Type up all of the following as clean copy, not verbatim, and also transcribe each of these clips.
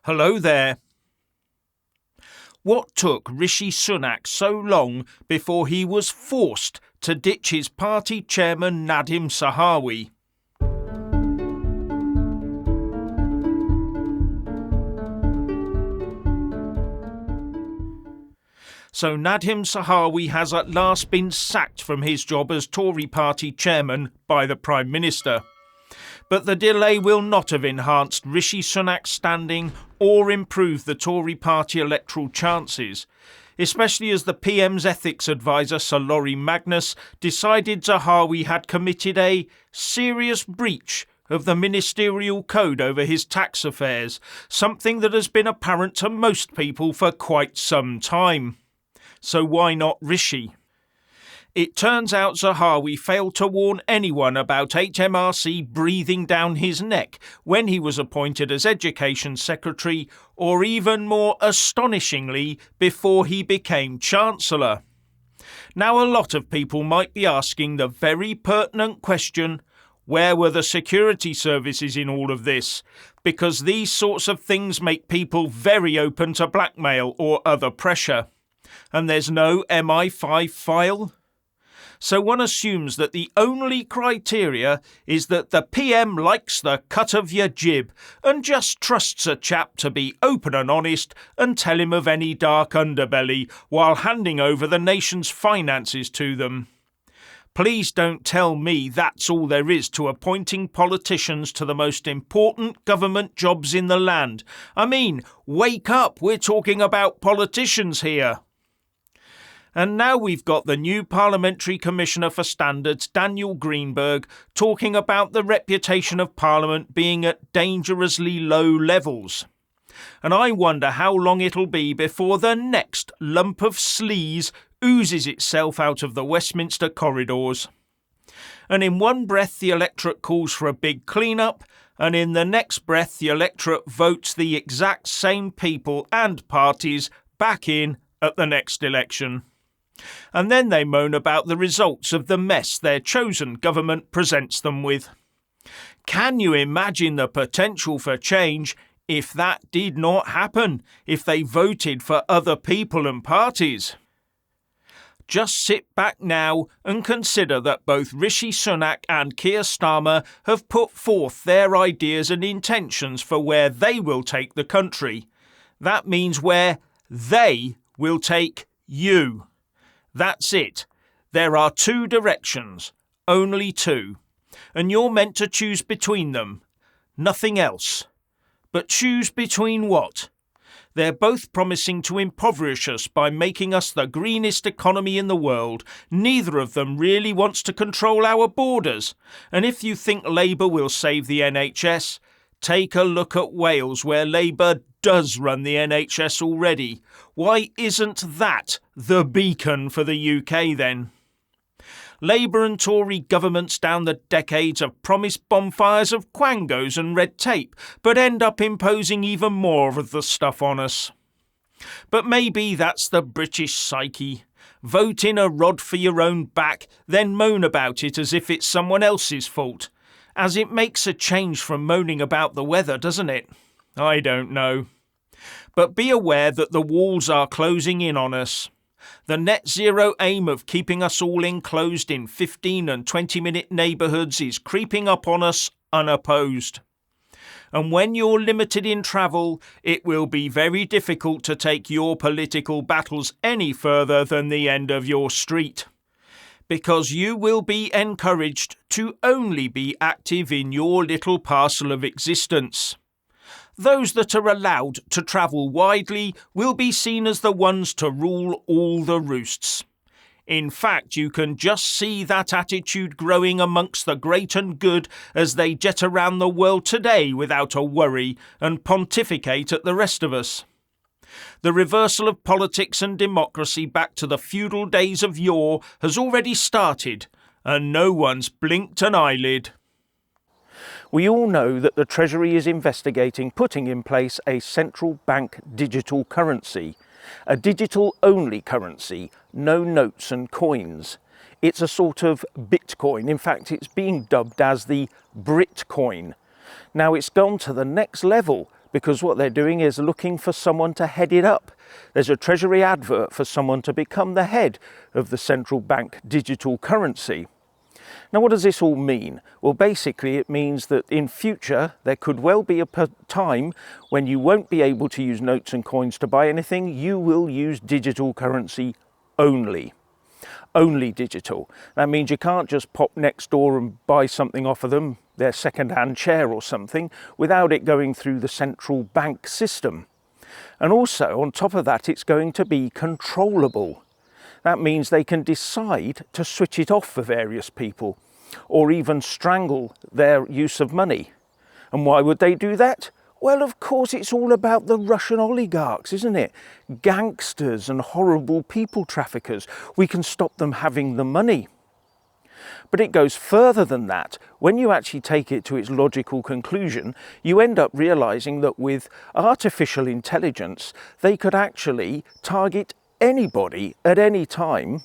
Hello there. What took Rishi Sunak so long before he was forced to ditch his party chairman Nadhim Zahawi? So Nadhim Zahawi has at last been sacked from his job as Tory party chairman by the Prime Minister. But the delay will not have enhanced Rishi Sunak's standing or improved the Tory party electoral chances, especially as the PM's ethics advisor Sir Laurie Magnus decided Zahawi had committed a serious breach of the ministerial code over his tax affairs, something that has been apparent to most people for quite some time. So why not Rishi? It turns out Zahawi failed to warn anyone about HMRC breathing down his neck when he was appointed as Education Secretary, or even more astonishingly, before he became Chancellor. Now, a lot of people might be asking the very pertinent question, where were the security services in all of this? Because these sorts of things make people very open to blackmail or other pressure. And there's no MI5 file? So one assumes that the only criteria is that the PM likes the cut of your jib and just trusts a chap to be open and honest and tell him of any dark underbelly while handing over the nation's finances to them. Please don't tell me that's all there is to appointing politicians to the most important government jobs in the land. I mean, wake up, we're talking about politicians here. And now we've got the new Parliamentary Commissioner for Standards, Daniel Greenberg, talking about the reputation of Parliament being at dangerously low levels. And I wonder how long it'll be before the next lump of sleaze oozes itself out of the Westminster corridors. And in one breath the electorate calls for a big clean-up, and in the next breath the electorate votes the exact same people and parties back in at the next election. And then they moan about the results of the mess their chosen government presents them with. Can you imagine the potential for change if that did not happen, if they voted for other people and parties? Just sit back now and consider that both Rishi Sunak and Keir Starmer have put forth their ideas and intentions for where they will take the country. That means where they will take you. That's it. There are two directions, only two, and you're meant to choose between them. Nothing else. But choose between what? They're both promising to impoverish us by making us the greenest economy in the world. Neither of them really wants to control our borders. And if you think Labour will save the NHS, take a look at Wales, where Labour does run the NHS already. Why isn't that the beacon for the UK then? Labour and Tory governments down the decades have promised bonfires of quangos and red tape, but end up imposing even more of the stuff on us. But maybe that's the British psyche. Vote in a rod for your own back, then moan about it as if it's someone else's fault. As it makes a change from moaning about the weather, doesn't it? I don't know. But be aware that the walls are closing in on us. The net zero aim of keeping us all enclosed in 15 and 20-minute neighbourhoods is creeping up on us unopposed. And when you're limited in travel, it will be very difficult to take your political battles any further than the end of your street. Because you will be encouraged to only be active in your little parcel of existence. Those that are allowed to travel widely will be seen as the ones to rule all the roosts. In fact, you can just see that attitude growing amongst the great and good as they jet around the world today without a worry and pontificate at the rest of us. The reversal of politics and democracy back to the feudal days of yore has already started, and no one's blinked an eyelid. We all know that the Treasury is investigating putting in place a central bank digital currency, a digital-only currency, no notes and coins. It's a sort of Bitcoin. In fact, it's being dubbed as the Britcoin. Now, it's gone to the next level because what they're doing is looking for someone to head it up. There's a Treasury advert for someone to become the head of the central bank digital currency. Now, what does this all mean? Well, basically it means that in future there could well be a time when you won't be able to use notes and coins to buy anything. You will use digital currency only. Only digital. That means you can't just pop next door and buy something off of them, their second-hand chair or something, without it going through the central bank system. And also, on top of that, it's going to be controllable. That means they can decide to switch it off for various people, or even strangle their use of money. And why would they do that? Well, of course, it's all about the Russian oligarchs, isn't it? Gangsters and horrible people traffickers. We can stop them having the money. But it goes further than that. When you actually take it to its logical conclusion, you end up realizing that with artificial intelligence, they could actually target anybody at any time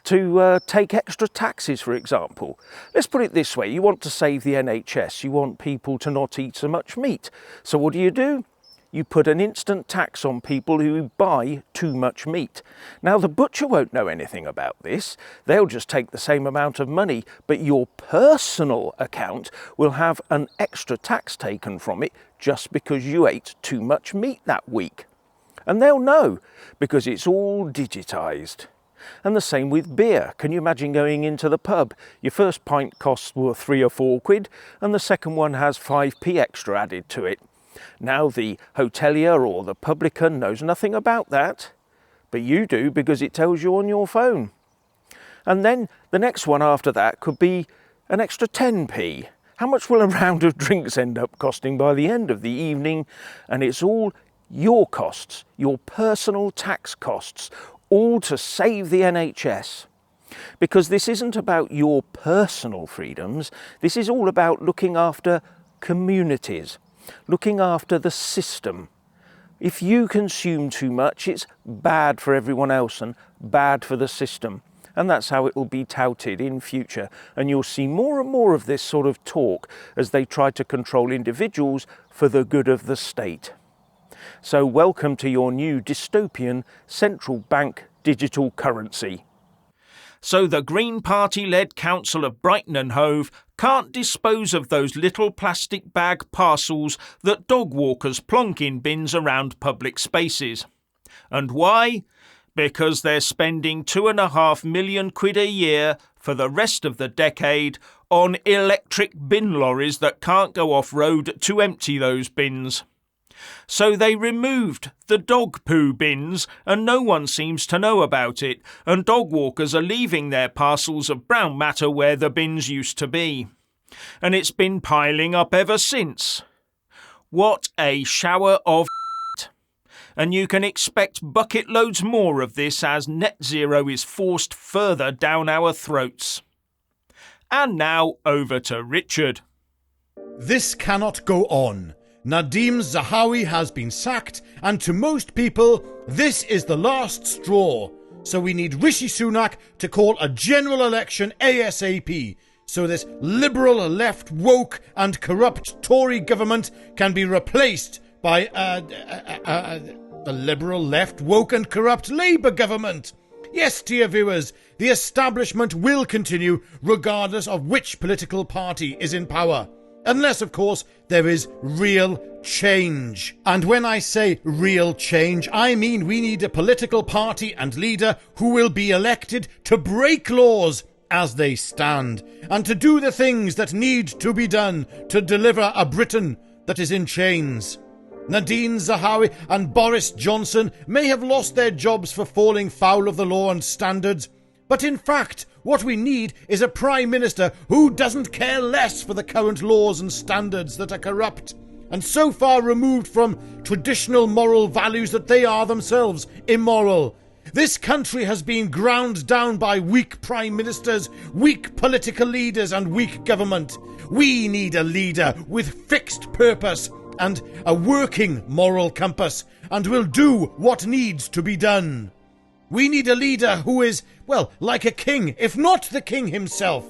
to take extra taxes, for example. Let's put it this way. You want to save the NHS. You want people to not eat so much meat. So what do? You put an instant tax on people who buy too much meat. Now, the butcher won't know anything about this. They'll just take the same amount of money, but your personal account will have an extra tax taken from it just because you ate too much meat that week. And they'll know because it's all digitized. And the same with beer. Can you imagine going into the pub? Your first pint costs were 3 or 4 quid, and the second one has 5p extra added to it. Now the hotelier or the publican knows nothing about that, but you do because it tells you on your phone. And then the next one after that could be an extra 10p. How much will a round of drinks end up costing by the end of the evening? And it's all your costs, your personal tax costs, all to save the NHS. Because this isn't about your personal freedoms, this is all about looking after communities, looking after the system. If you consume too much, it's bad for everyone else and bad for the system. And that's how it will be touted in future. And you'll see more and more of this sort of talk as they try to control individuals for the good of the state. So welcome to your new dystopian central bank digital currency. So the Green Party-led Council of Brighton and Hove can't dispose of those little plastic bag parcels that dog walkers plonk in bins around public spaces. And why? Because they're spending £2.5 million a year for the rest of the decade on electric bin lorries that can't go off-road to empty those bins. So they removed the dog poo bins and no one seems to know about it, and dog walkers are leaving their parcels of brown matter where the bins used to be. And it's been piling up ever since. What a shower of and you can expect bucket loads more of this as net zero is forced further down our throats. And now over to Richard. This cannot go on. Nadhim Zahawi has been sacked, and to most people, this is the last straw. So we need Rishi Sunak to call a general election ASAP, so this liberal, left, woke and corrupt Tory government can be replaced by the liberal, left, woke and corrupt Labour government. Yes, dear viewers, the establishment will continue regardless of which political party is in power. Unless, of course, there is real change. And when I say real change, I mean we need a political party and leader who will be elected to break laws as they stand, and to do the things that need to be done to deliver a Britain that is in chains. Nadhim Zahawi and Boris Johnson may have lost their jobs for falling foul of the law and standards, but in fact, what we need is a Prime Minister who doesn't care less for the current laws and standards that are corrupt, and so far removed from traditional moral values that they are themselves immoral. This country has been ground down by weak Prime Ministers, weak political leaders and weak government. We need a leader with fixed purpose and a working moral compass, and will do what needs to be done. We need a leader who is, well, like a king, if not the king himself.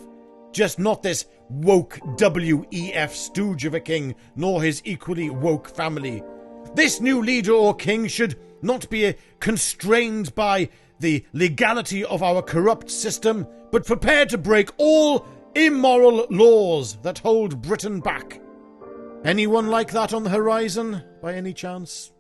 Just not this woke WEF stooge of a king, nor his equally woke family. This new leader or king should not be constrained by the legality of our corrupt system, but prepared to break all immoral laws that hold Britain back. Anyone like that on the horizon, by any chance?